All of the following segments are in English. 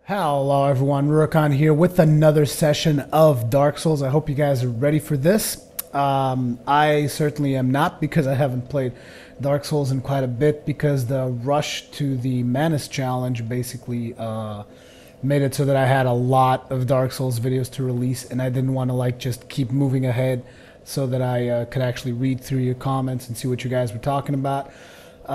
Hello everyone, Rurikhan here with another session of Dark Souls. I hope you guys are ready for this. I certainly am not, because I haven't played Dark Souls in quite a bit, because the rush to the Manus challenge basically made it so that I had a lot of Dark Souls videos to release, and I didn't want to just keep moving ahead so that I could actually read through your comments and see what you guys were talking about. A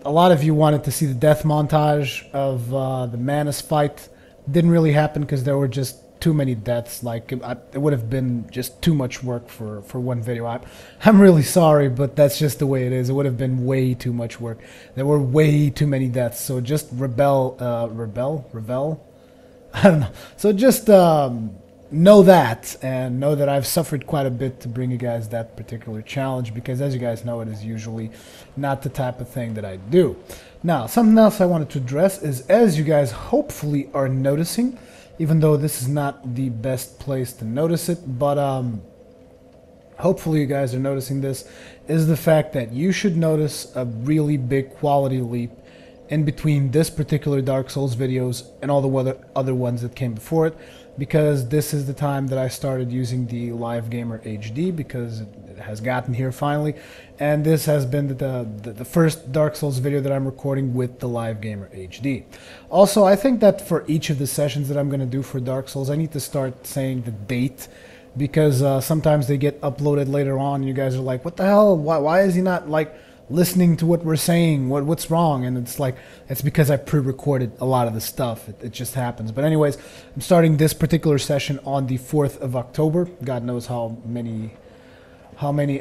lot of you wanted to see the death montage of the Manus fight. Didn't really happen because there were just too many deaths. It would have been just too much work for one video. I'm really sorry, but that's just the way it is. It would have been way too much work. There were way too many deaths. So just rebel. I don't know. So just know that, and know that I've suffered quite a bit to bring you guys that particular challenge, because as you guys know, it is usually not the type of thing that I do. Now, something else I wanted to address is, as you guys hopefully are noticing, even though this is not the best place to notice it, but hopefully you guys are noticing this, is the fact that you should notice a really big quality leap in between this particular Dark Souls videos and all the other ones that came before it, because this is the time that I started using the Live Gamer HD, because it has gotten here finally, and this has been the first Dark Souls video that I'm recording with the Live Gamer HD. Also, I think that for each of the sessions that I'm going to do for Dark Souls, I need to start saying the date, because sometimes they get uploaded later on and you guys are like, what the hell, why is he not listening to what we're saying, what's wrong? And it's because I pre-recorded a lot of the stuff. It just happens. But anyways, I'm starting this particular session on the 4th of October. God knows how many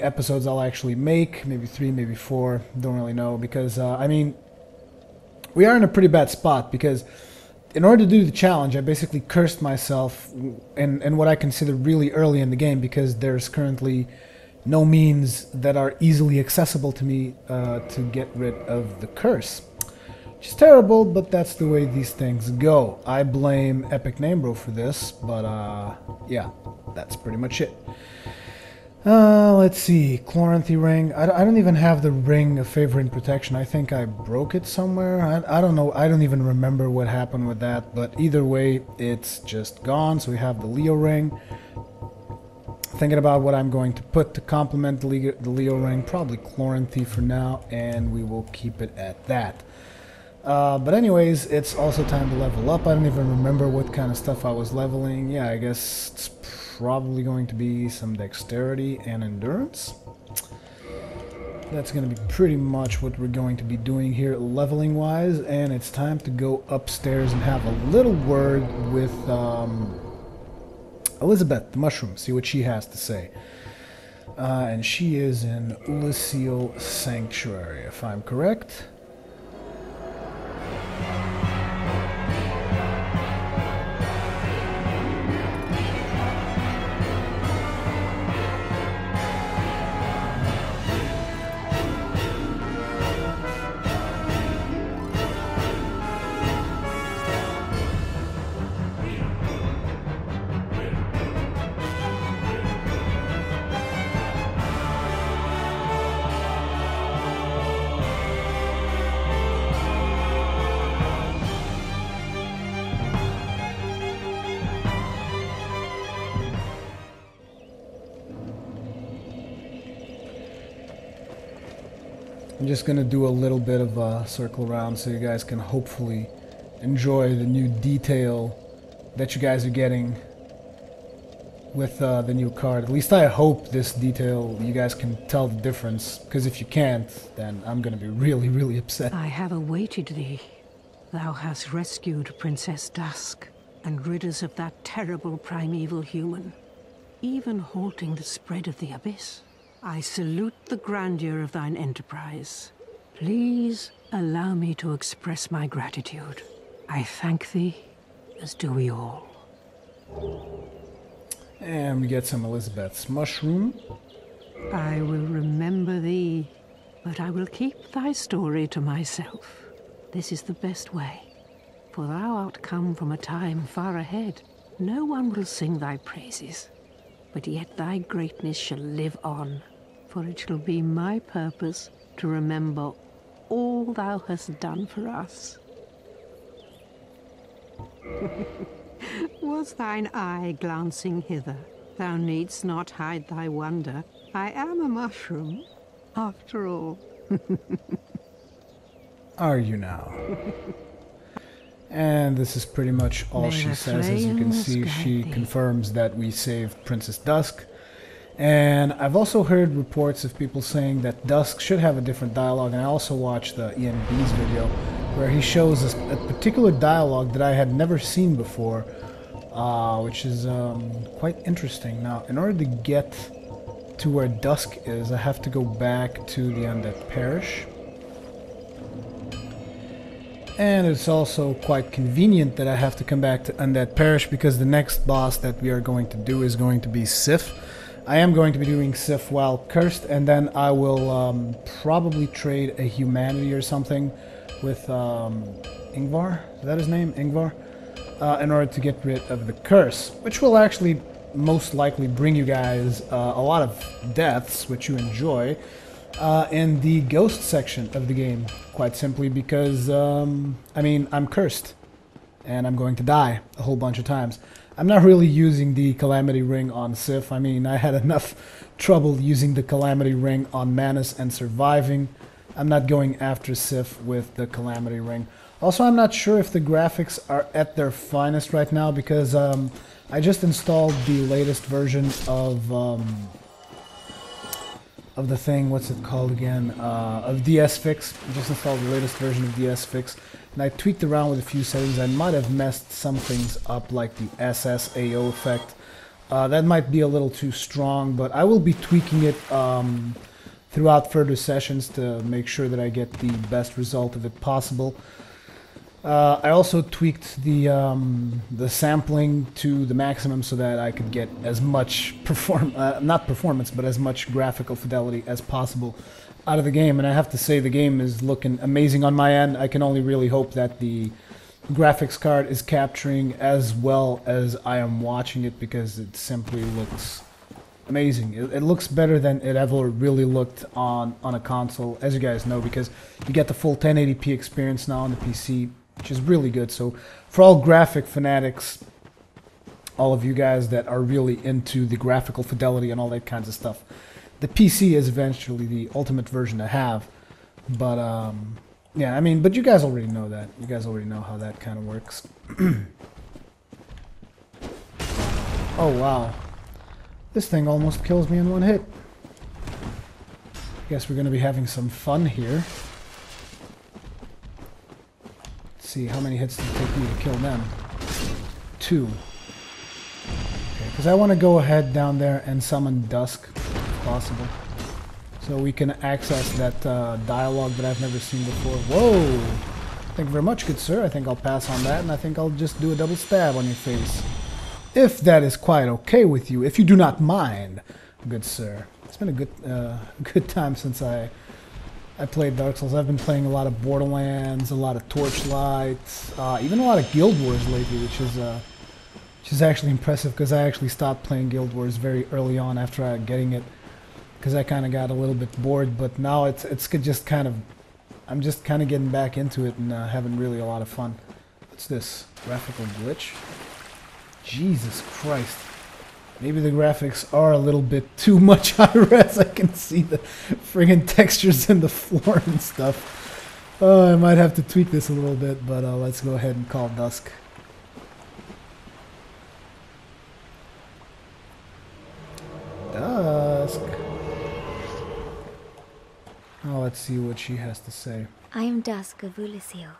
episodes I'll actually make. Maybe 3, maybe 4. Don't really know, because I mean, we are in a pretty bad spot, because in order to do the challenge, I basically cursed myself in what I consider really early in the game, because there's currently no means that are easily accessible to me to get rid of the curse. Which is terrible, but that's the way these things go. I blame EpicNameBro for this, but yeah, that's pretty much it. Let's see, Chloranthy ring. I don't even have the ring of favor and protection. I think I broke it somewhere. I don't know. I don't even remember what happened with that, but either way, it's just gone. So we have the Leo ring. Thinking about what I'm going to put to complement the Leo ring. Probably Chloranthy for now, and we will keep it at that. But anyways, it's also time to level up. I don't even remember what kind of stuff I was leveling. Yeah, I guess it's probably going to be some dexterity and endurance. That's going to be pretty much what we're going to be doing here leveling wise, and it's time to go upstairs and have a little word with Elizabeth, the mushroom, see what she has to say. And she is in Oolacile Sanctuary, if I'm correct. I'm just going to do a little bit of a circle around so you guys can hopefully enjoy the new detail that you guys are getting with the new card. At least I hope this detail, you guys can tell the difference, because if you can't, then I'm going to be really, really upset. I have awaited thee. Thou hast rescued Princess Dusk and rid us of that terrible primeval human, even halting the spread of the abyss. I salute the grandeur of thine enterprise. Please allow me to express my gratitude. I thank thee, as do we all. And we get some Elizabeth's mushroom. I will remember thee, but I will keep thy story to myself. This is the best way, for thou art come from a time far ahead. No one will sing thy praises, but yet thy greatness shall live on. For it shall be my purpose to remember all thou hast done for us. Was thine eye glancing hither? Thou needst not hide thy wonder. I am a mushroom, after all. Are you now? And this is pretty much all she says. As you can see, she confirms that we saved Princess Dusk. And I've also heard reports of people saying that Dusk should have a different dialogue, and I also watched the Ian B's video where he shows a particular dialogue that I had never seen before, which is quite interesting. Now, in order to get to where Dusk is, I have to go back to the Undead Parish. And it's also quite convenient that I have to come back to Undead Parish because the next boss that we are going to do is going to be Sif. I am going to be doing Sif while cursed, and then I will probably trade a humanity or something with Ingvar. Is that his name? Ingvar? In order to get rid of the curse, which will actually most likely bring you guys a lot of deaths, which you enjoy, in the ghost section of the game, quite simply because, I mean, I'm cursed, and I'm going to die a whole bunch of times. I'm not really using the Calamity Ring on Sif. I mean, I had enough trouble using the Calamity Ring on Manus and surviving. I'm not going after Sif with the Calamity Ring. Also, I'm not sure if the graphics are at their finest right now because I just installed the latest version of the thing, what's it called again, of DS Fix. I just installed the latest version of DS Fix, and I tweaked around with a few settings. I might have messed some things up, like the SSAO effect. That might be a little too strong, but I will be tweaking it throughout further sessions to make sure that I get the best result of it possible. I also tweaked the sampling to the maximum so that I could get as much not performance, but as much graphical fidelity as possible out of the game. And I have to say the game is looking amazing on my end. I can only really hope that the graphics card is capturing as well as I am watching it, because it simply looks amazing. It looks better than it ever really looked on a console, as you guys know, because you get the full 1080p experience now on the PC, which is really good. So for all graphic fanatics, all of you guys that are really into the graphical fidelity and all that kinds of stuff, the PC is eventually the ultimate version to have. But yeah, I mean, but you guys already know that. You guys already know how that kind of works. Oh wow, this thing almost kills me in one hit. Guess we're gonna be having some fun here. See, how many hits did it take me to kill them? 2. Okay, because I want to go ahead down there and summon Dusk, if possible, so we can access that dialogue that I've never seen before. Whoa! Thank you very much, good sir. I think I'll pass on that, and I think I'll just do a double stab on your face. If that is quite okay with you, if you do not mind, good sir. It's been a good time since I played Dark Souls. I've been playing a lot of Borderlands, a lot of Torchlight, even a lot of Guild Wars lately, which is actually impressive, because I actually stopped playing Guild Wars very early on after getting it, because I kind of got a little bit bored. But now it's just kind of, I'm just kind of getting back into it and having really a lot of fun. What's this? Graphical glitch? Jesus Christ. Maybe the graphics are a little bit too much high res. I can see the friggin' textures in the floor and stuff. I might have to tweak this a little bit, but let's go ahead and call Dusk. Dusk. Oh, let's see what she has to say. I am Dusk of Oolacile.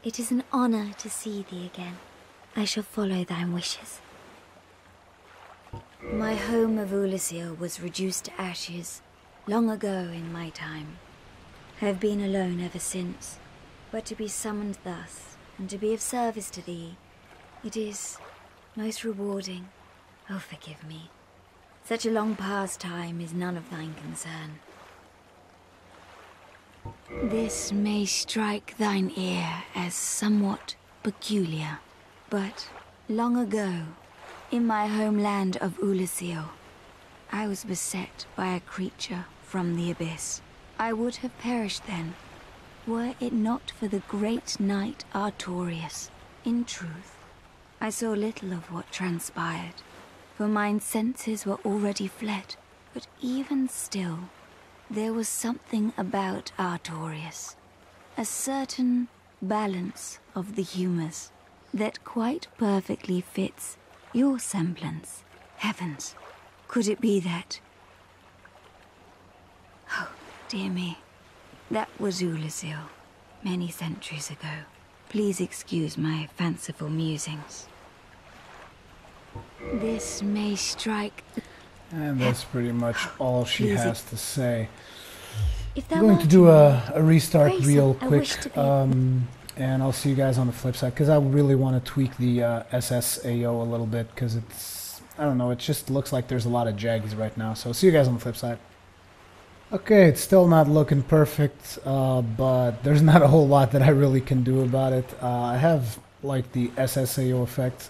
It is an honor to see thee again. I shall follow thy wishes. My home of Oolacile was reduced to ashes long ago in my time. I have been alone ever since, but to be summoned thus, and to be of service to thee, it is most rewarding. Oh, forgive me. Such a long past time is none of thine concern. This may strike thine ear as somewhat peculiar, but long ago, in my homeland of Oolacile, I was beset by a creature from the abyss. I would have perished then, were it not for the great knight Artorius. In truth, I saw little of what transpired, for mine senses were already fled. But even still, there was something about Artorias, a certain balance of the humours that quite perfectly fits your semblance. Heavens, could it be that? Oh, dear me. That was Oolacile, many centuries ago. Please excuse my fanciful musings. This may strike... And that's pretty much all she has to say. If I'm going to do a restart Grayson, real I quick, wish to be- and I'll see you guys on the flip side, because I really want to tweak the SSAO a little bit, because it's, I don't know, it just looks like there's a lot of jaggies right now, so see you guys on the flip side. Okay, it's still not looking perfect, but there's not a whole lot that I really can do about it. I have, like, the SSAO effect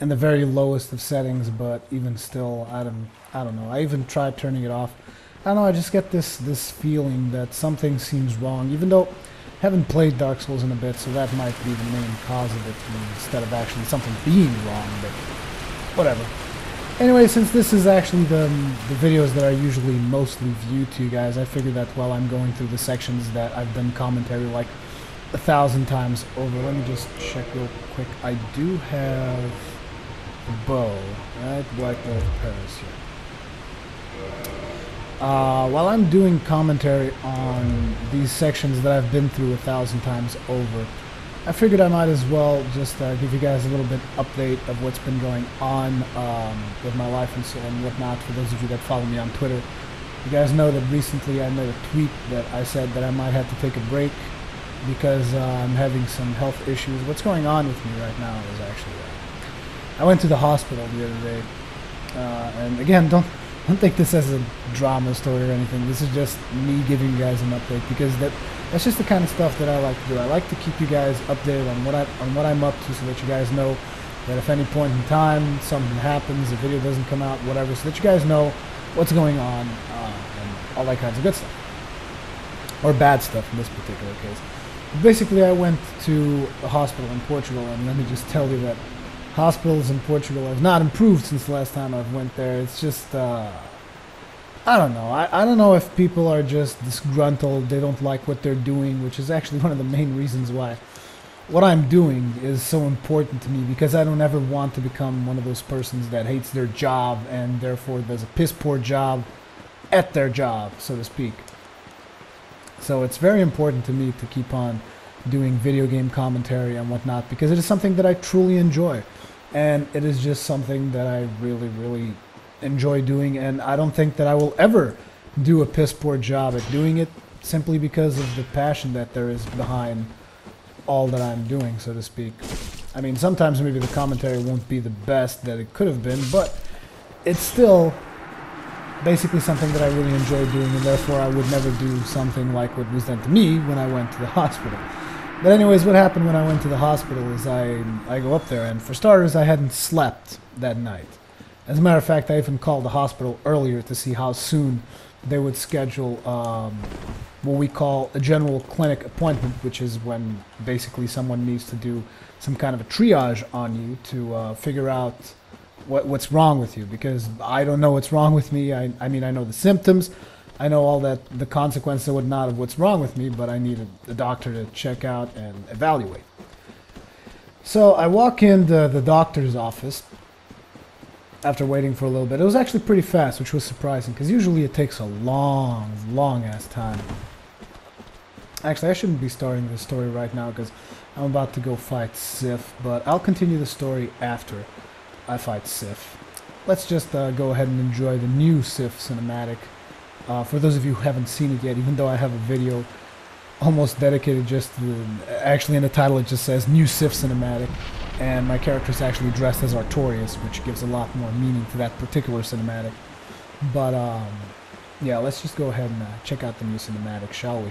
in the very lowest of settings, but even still, I don't know. I even tried turning it off. I don't know, I just get this feeling that something seems wrong, even though I haven't played Dark Souls in a bit, so that might be the main cause of it, instead of actually something being wrong, but whatever. Anyway, since this is actually the videos that are usually mostly viewed to you guys, I figured that while I'm going through the sections that I've done commentary like 1,000 times over, let me just check real quick. I do have a bow, right? Undead Parish here. While I'm doing commentary on these sections that I've been through 1,000 times over, I figured I might as well just give you guys a little bit update of what's been going on with my life and so and whatnot. For those of you that follow me on Twitter, you guys know that recently I made a tweet that I said that I might have to take a break because I'm having some health issues. What's going on with me right now is actually I went to the hospital the other day, and again, don't take this as a drama story or anything. This is just me giving you guys an update, because that's just the kind of stuff that I like to do. I like to keep you guys updated on what I'm up to, so that you guys know that if any point in time something happens, the video doesn't come out, whatever, so that you guys know what's going on and all that kinds of good stuff, or bad stuff in this particular case. Basically, I went to a hospital in Portugal, and let me just tell you that hospitals in Portugal have not improved since the last time I've went there. It's just, I don't know. I don't know if people are just disgruntled, they don't like what they're doing, which is actually one of the main reasons why what I'm doing is so important to me, because I don't ever want to become one of those persons that hates their job and therefore does a piss poor job at their job, so to speak. So it's very important to me to keep on doing video game commentary and whatnot, because it is something that I truly enjoy. And it is just something that I really, really enjoy doing, and I don't think that I will ever do a piss poor job at doing it, simply because of the passion that there is behind all that I'm doing, so to speak. I mean, sometimes maybe the commentary won't be the best that it could have been, but it's still basically something that I really enjoy doing, and therefore I would never do something like what was done to me when I went to the hospital. But anyways, what happened when I went to the hospital is I go up there, and for starters, I hadn't slept that night. As a matter of fact, I even called the hospital earlier to see how soon they would schedule what we call a general clinic appointment, which is when basically someone needs to do some kind of a triage on you to figure out what's wrong with you, because I don't know what's wrong with me. I mean, I know the symptoms, I know all that, the consequences and whatnot of what's wrong with me, but I need a doctor to check out and evaluate. So I walk in the doctor's office after waiting for a little bit. It was actually pretty fast, which was surprising, because usually it takes a long, long-ass time. Actually, I shouldn't be starting this story right now, because I'm about to go fight Sif, but I'll continue the story after I fight Sif. Let's just go ahead and enjoy the new Sif cinematic. For those of you who haven't seen it yet, even though I have a video almost dedicated just to actually in the title it just says New Sif Cinematic, and my character is actually dressed as Artorias, which gives a lot more meaning to that particular cinematic. But yeah, let's just go ahead and check out the new cinematic, shall we?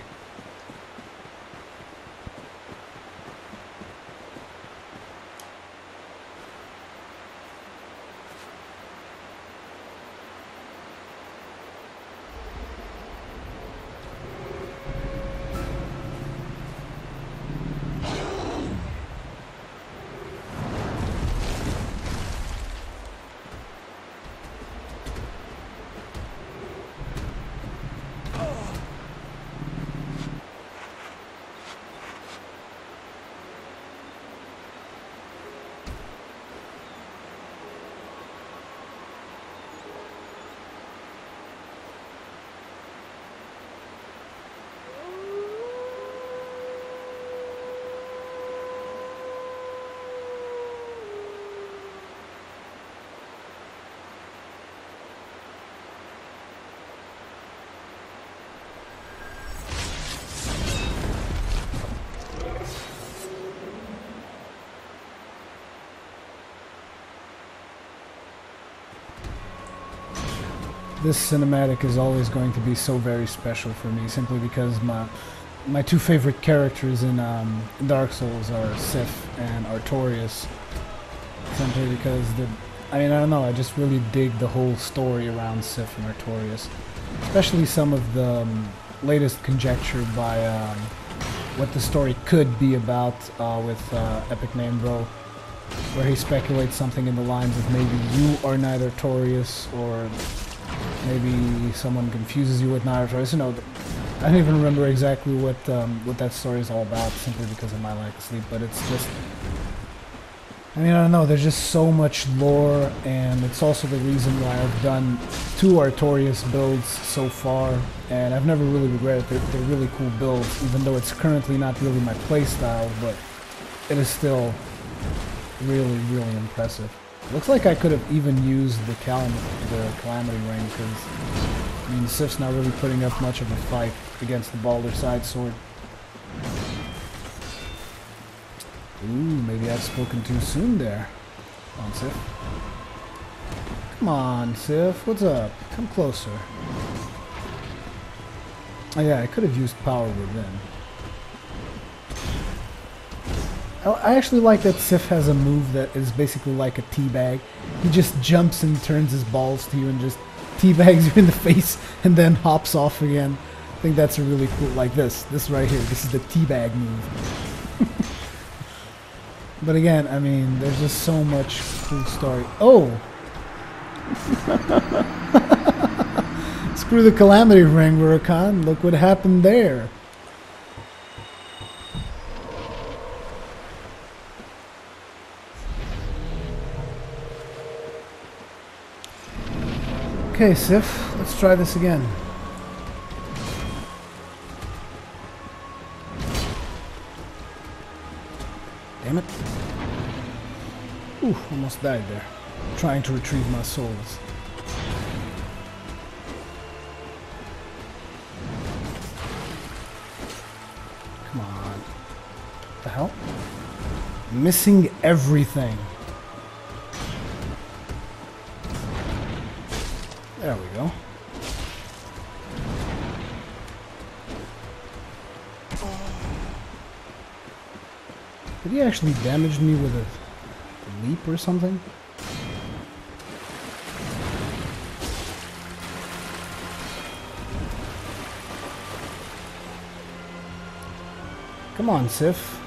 this cinematic is always going to be so very special for me, simply because my two favorite characters in Dark Souls are Sif and Artorias. Simply because I don't know, I just really dig the whole story around Sif and Artorias. Especially some of the latest conjecture by what the story could be about with EpicNameBro, where he speculates something in the lines of maybe you are Knight Artorias, or maybe someone confuses you with Knight Artorias. You know, I don't even remember exactly what that story is all about, simply because of my lack of sleep, but it's just... I don't know, there's just so much lore, and it's also the reason why I've done 2 Artorias builds so far, and I've never really regretted it. They're really cool builds, even though it's currently not really my playstyle, but it is still really, really impressive. Looks like I could have even used the Calamity Ring, because, Sif's not really putting up much of a fight against the Balder Side Sword. Ooh, maybe I've spoken too soon there. Come on, Sif. Come on, Sif. What's up? Come closer. Oh yeah, I could have used Power Within. I actually like that Sif has a move that is basically like a teabag. He just jumps and turns his balls to you and just teabags you in the face and then hops off again. I think that's a really cool, like this right here. This is the teabag move. But again, there's just so much cool story. Oh! Screw the Calamity Ring, Rurikhan. Look what happened there. Okay, Sif, let's try this again. Damn it. Ooh, almost died there. Trying to retrieve my souls. Come on. What the hell? Missing everything. There we go. Did he actually damage me with a leap or something? Come on, Sif.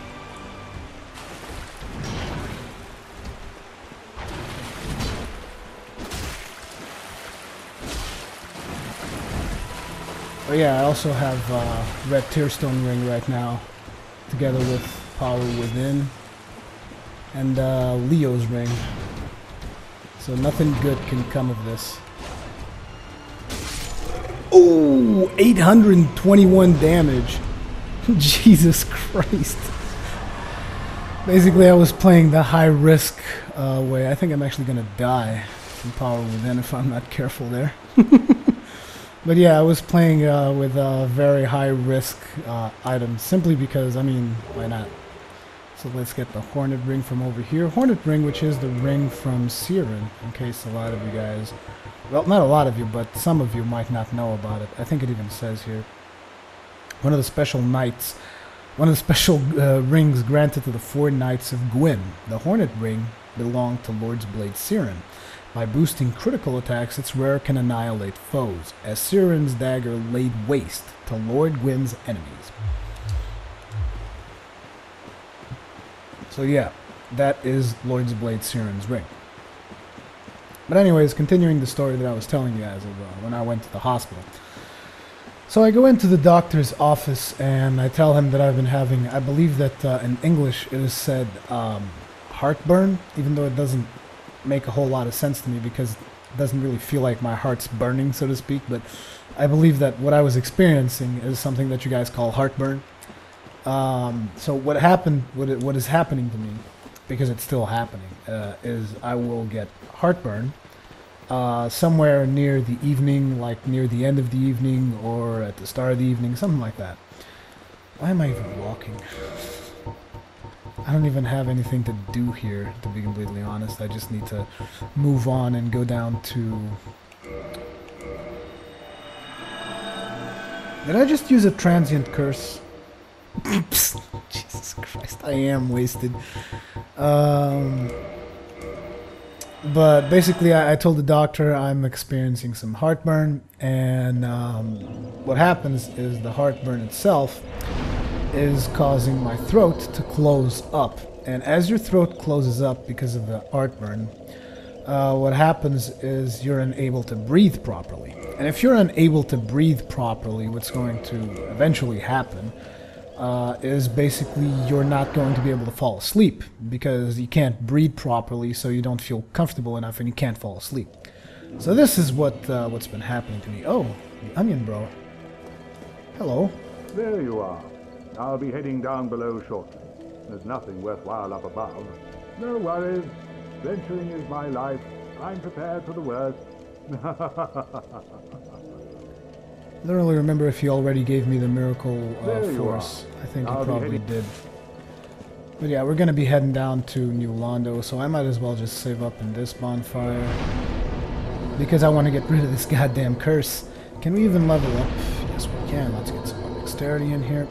Oh yeah, I also have Red Tearstone Ring right now, together with Power Within and Leo's Ring. So nothing good can come of this. Oh, 821 damage. Jesus Christ. Basically, I was playing the high risk way. I think I'm actually gonna die from Power Within if I'm not careful there. But yeah, I was playing with very high risk items, simply because, why not? So let's get the Hornet Ring from over here. Hornet Ring, which is the ring from Siren, in case a lot of you guys, well, not a lot of you, but some of you might not know about it. I think it even says here. One of the special knights, one of the special rings granted to the 4 knights of Gwyn. The Hornet Ring belonged to Lord's Blade Siren. By boosting critical attacks, its wearer can annihilate foes, as Siren's dagger laid waste to Lord Gwyn's enemies. So yeah, that is Lord's Blade Siren's ring. But anyways, continuing the story that I was telling you guys of when I went to the hospital. So I go into the doctor's office and I tell him that I've been having, I believe that in English it is said heartburn, even though it doesn't make a whole lot of sense to me because it doesn't really feel like my heart's burning, so to speak. But I believe that what I was experiencing is something that you guys call heartburn. So what happened, what is happening to me, because it's still happening, is I will get heartburn somewhere near the evening, like near the end of the evening or at the start of the evening, something like that. Why am I even walking? I don't even have anything to do here, to be completely honest. I just need to move on and go down to Did I just use a transient curse? Jesus Christ, I am wasted. But basically, I told the doctor I'm experiencing some heartburn, and what happens is the heartburn itself is causing my throat to close up. And as your throat closes up because of the heartburn, what happens is you're unable to breathe properly. And if you're unable to breathe properly, what's going to eventually happen is basically you're not going to be able to fall asleep because you can't breathe properly, so you don't feel comfortable enough and you can't fall asleep. So this is what's been happening to me. Oh, the onion bro. Hello. There you are. I'll be heading down below shortly. There's nothing worthwhile up above. No worries. Venturing is my life. I'm prepared for the worst. I don't really remember if he already gave me the miracle force. I think he probably did. But yeah, we're gonna be heading down to New Londo, so I might as well just save up in this bonfire. Because I want to get rid of this goddamn curse. Can we even level up? Yes, we can. Let's get some more dexterity in here.